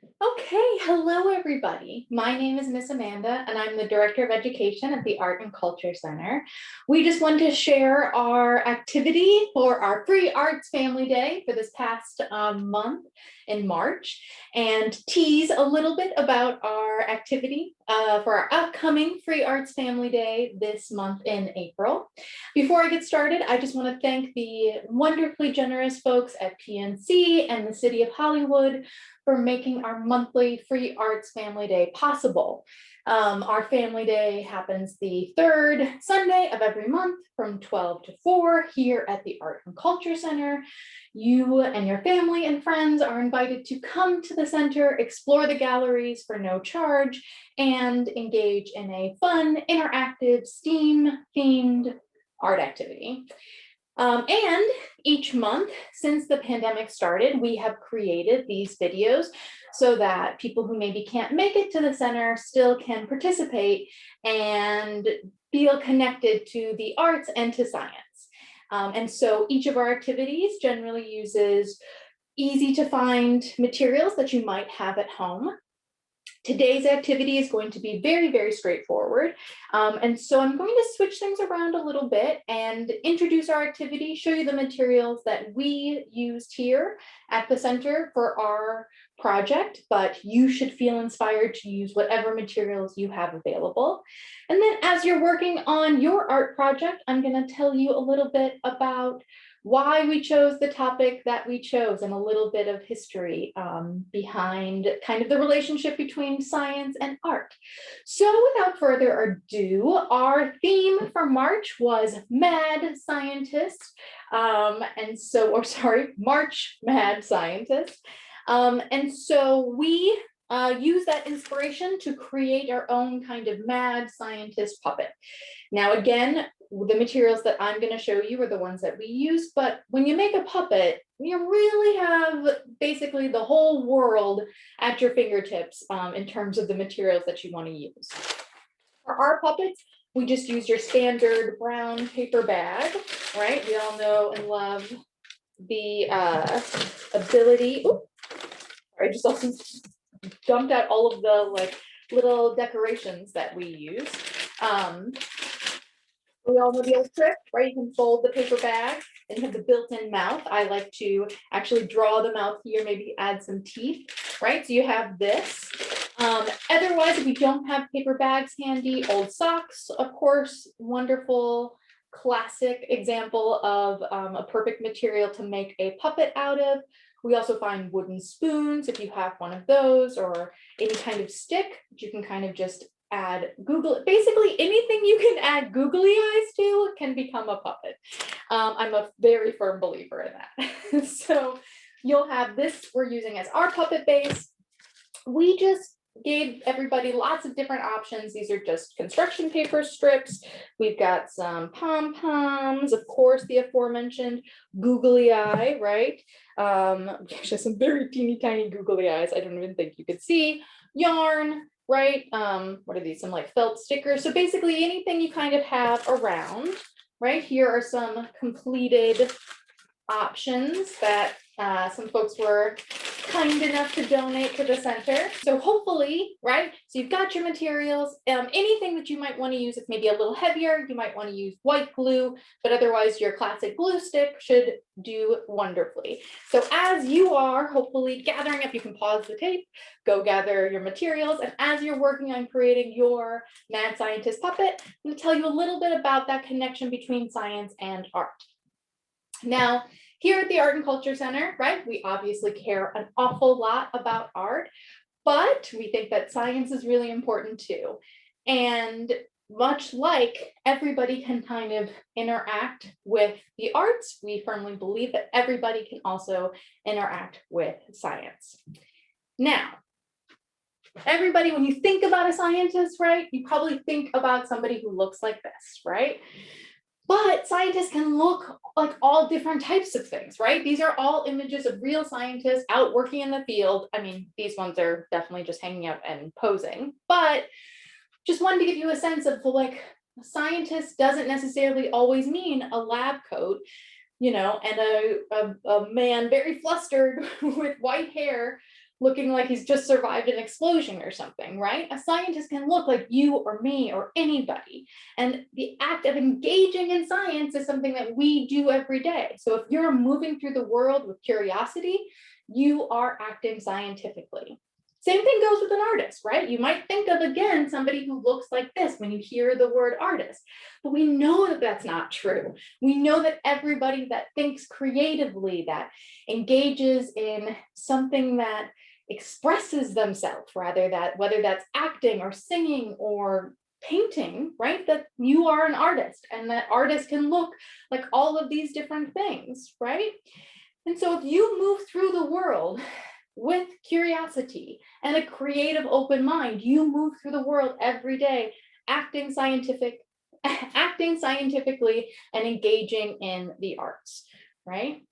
Okay, hello everybody. My name is Miss Amanda and I'm the Director of Education at the Art and Culture Center. We just want to share our activity for our Free Arts Family Day for this past month in March and tease a little bit about our activity for our upcoming Free Arts Family Day this month in April. Before I get started, I just want to thank the wonderfully generous folks at PNC and the City of Hollywood for making our monthly Free Arts Family Day possible. Our Family Day happens the third Sunday of every month from 12 to 4 here at the Art and Culture Center. You and your family and friends are invited to come to the center, explore the galleries for no charge, and engage in a fun, interactive, STEAM-themed art activity. And each month since the pandemic started, we have created these videos so that people who maybe can't make it to the center still can participate and feel connected to the arts and to science. And so each of our activities generally uses easy to find materials that you might have at home. Today's activity is going to be very, very straightforward. And so I'm going to switch things around a little bit and introduce our activity, show you the materials that we used here at the center for our project, but you should feel inspired to use whatever materials you have available. And then as you're working on your art project, I'm going to tell you a little bit about why we chose the topic that we chose and a little bit of history behind kind of the relationship between science and art. So without further ado, our theme for March was Mad Scientist. March Mad Scientist. And so we use that inspiration to create our own kind of mad scientist puppet. Now, again, the materials that I'm going to show you are the ones that we use, but when you make a puppet, you really have basically the whole world at your fingertips in terms of the materials that you want to use. For our puppets, we just use your standard brown paper bag, right? We all know and love the ability. Oops, I just also dumped out all of the little decorations that we use. We all know the old trick, right? You can fold the paper bag and you have the built-in mouth. I like to actually draw the mouth here, maybe add some teeth, right? So you have this. Otherwise, if you don't have paper bags handy, old socks, of course, wonderful classic example of a perfect material to make a puppet out of. We also find wooden spoons if you have one of those, or any kind of stick that you can kind of just add basically anything you can add googly eyes to can become a puppet. I'm a very firm believer in that. So you'll have this we're using as our puppet base. We just gave everybody lots of different options. These are just construction paper strips. We've got some pom-poms, of course, the aforementioned googly eye, right? Just some very teeny tiny googly eyes. I don't even think you could see. Yarn, right? What are these? Some like felt stickers. So basically anything you kind of have around, right? Here are some completed options that some folks were kind enough to donate to the center. So hopefully, right, so you've got your materials, anything that you might want to use, it's maybe a little heavier, you might want to use white glue, but otherwise your classic glue stick should do wonderfully. So as you are hopefully gathering up, you can pause the tape, go gather your materials, and as you're working on creating your mad scientist puppet, I'm going to tell you a little bit about that connection between science and art. Now, here at the Art and Culture Center, right, we obviously care an awful lot about art, but we think that science is really important too. And much like everybody can kind of interact with the arts, we firmly believe that everybody can also interact with science. Now, everybody, when you think about a scientist, right, you probably think about somebody who looks like this, right? But scientists can look like all different types of things, right? These are all images of real scientists out working in the field. I mean, these ones are definitely just hanging out and posing, but just wanted to give you a sense of like, a scientist doesn't necessarily always mean a lab coat, you know, and a man very flustered with white hair looking like he's just survived an explosion or something, right? A scientist can look like you or me or anybody. And the act of engaging in science is something that we do every day. So if you're moving through the world with curiosity, you are acting scientifically. Same thing goes with an artist, right? You might think of, again, somebody who looks like this when you hear the word artist, but we know that that's not true. We know that everybody that thinks creatively, that engages in something that expresses themselves, rather, that whether that's acting or singing or painting, right, that you are an artist, and that artists can look like all of these different things, right? And so if you move through the world with curiosity and a creative open mind, you move through the world every day acting scientifically and engaging in the arts, right?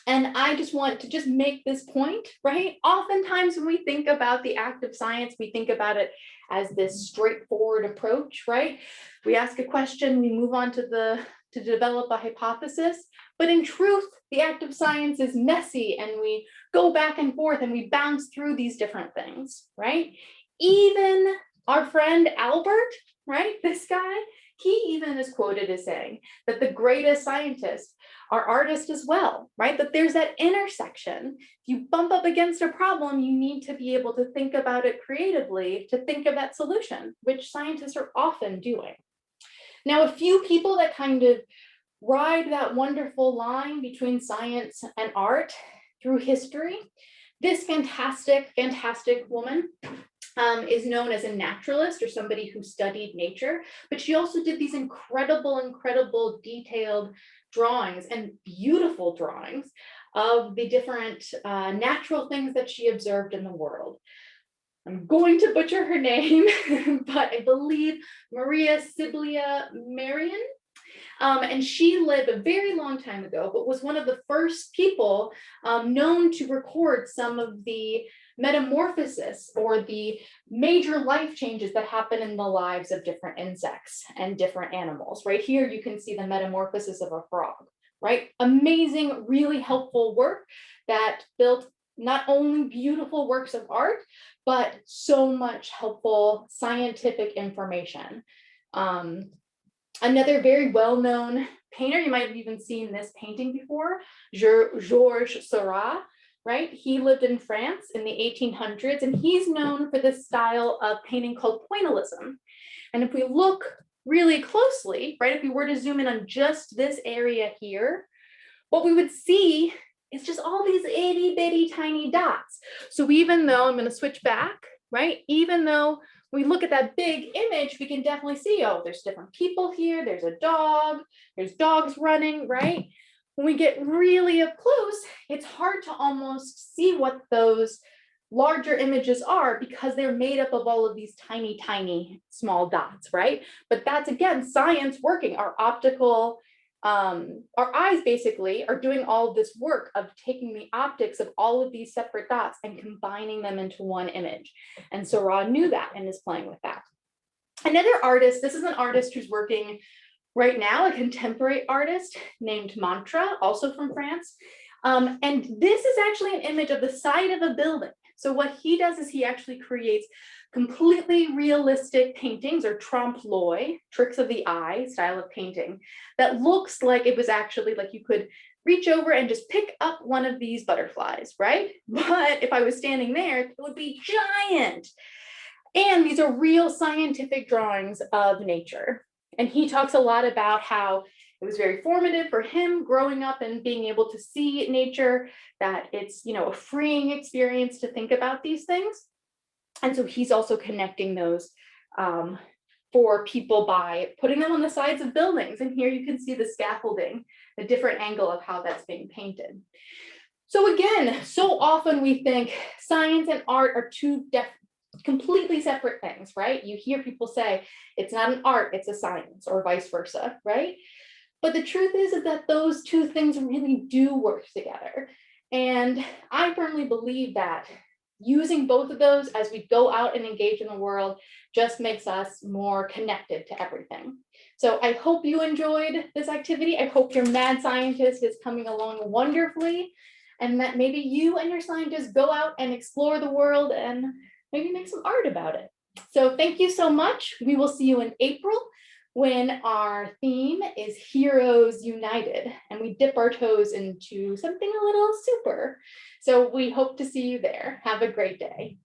And I just want to just make this point, right? Oftentimes when we think about the act of science, we think about it as this straightforward approach, right? We ask a question, we move on to develop a hypothesis. But in truth, the act of science is messy, and we go back and forth and we bounce through these different things, right? Even our friend Albert, right? This guy, he even is quoted as saying that the greatest scientists are artists as well, right? That there's that intersection. If you bump up against a problem, you need to be able to think about it creatively to think of that solution, which scientists are often doing. Now, a few people that kind of ride that wonderful line between science and art through history, this fantastic woman is known as a naturalist, or somebody who studied nature, but she also did these incredible detailed drawings and beautiful drawings of the different natural things that she observed in the world. I'm going to butcher her name, but I believe Siblia Marion. And she lived a very long time ago, but was one of the first people known to record some of the metamorphosis or the major life changes that happen in the lives of different insects and different animals. Right here, you can see the metamorphosis of a frog, right? Amazing, really helpful work that built not only beautiful works of art, but so much helpful scientific information. Another very well-known painter, you might have even seen this painting before, Georges Serra, right? He lived in France in the 1800s, and he's known for this style of painting called pointillism. And if we look really closely, right, if we were to zoom in on just this area here, what we would see is just all these itty bitty tiny dots. So even though, I'm going to switch back, right? Even though we look at that big image, we can definitely see, oh, there's different people here, there's a dog, there's dogs running, right? When we get really up close, it's hard to almost see what those larger images are, because they're made up of all of these tiny small dots, right? But that's, again, science working. Our optical, our eyes basically are doing all of this work of taking the optics of all of these separate dots and combining them into one image. And Serra knew that and is playing with that. Another artist, this is an artist who's working right now, a contemporary artist named Mantra, also from France. And this is actually an image of the side of a building. So what he does is he actually creates completely realistic paintings, or trompe-l'oeil, tricks of the eye style of painting, that looks like it was actually like you could reach over and just pick up one of these butterflies, right? But if I was standing there, it would be giant. And these are real scientific drawings of nature. And he talks a lot about how it was very formative for him growing up and being able to see nature, that it's, you know, a freeing experience to think about these things. And so he's also connecting those for people by putting them on the sides of buildings. And here you can see the scaffolding, the different angle of how that's being painted. So again, so often we think science and art are two completely separate things, right? You hear people say it's not an art, it's a science, or vice versa, right? But the truth is that those two things really do work together. And I firmly believe that using both of those as we go out and engage in the world just makes us more connected to everything. So I hope you enjoyed this activity. I hope your mad scientist is coming along wonderfully. and that maybe you and your scientists go out and explore the world and maybe make some art about it. So thank you so much. We will see you in April when our theme is Heroes United, and we dip our toes into something a little super. So we hope to see you there. Have a great day.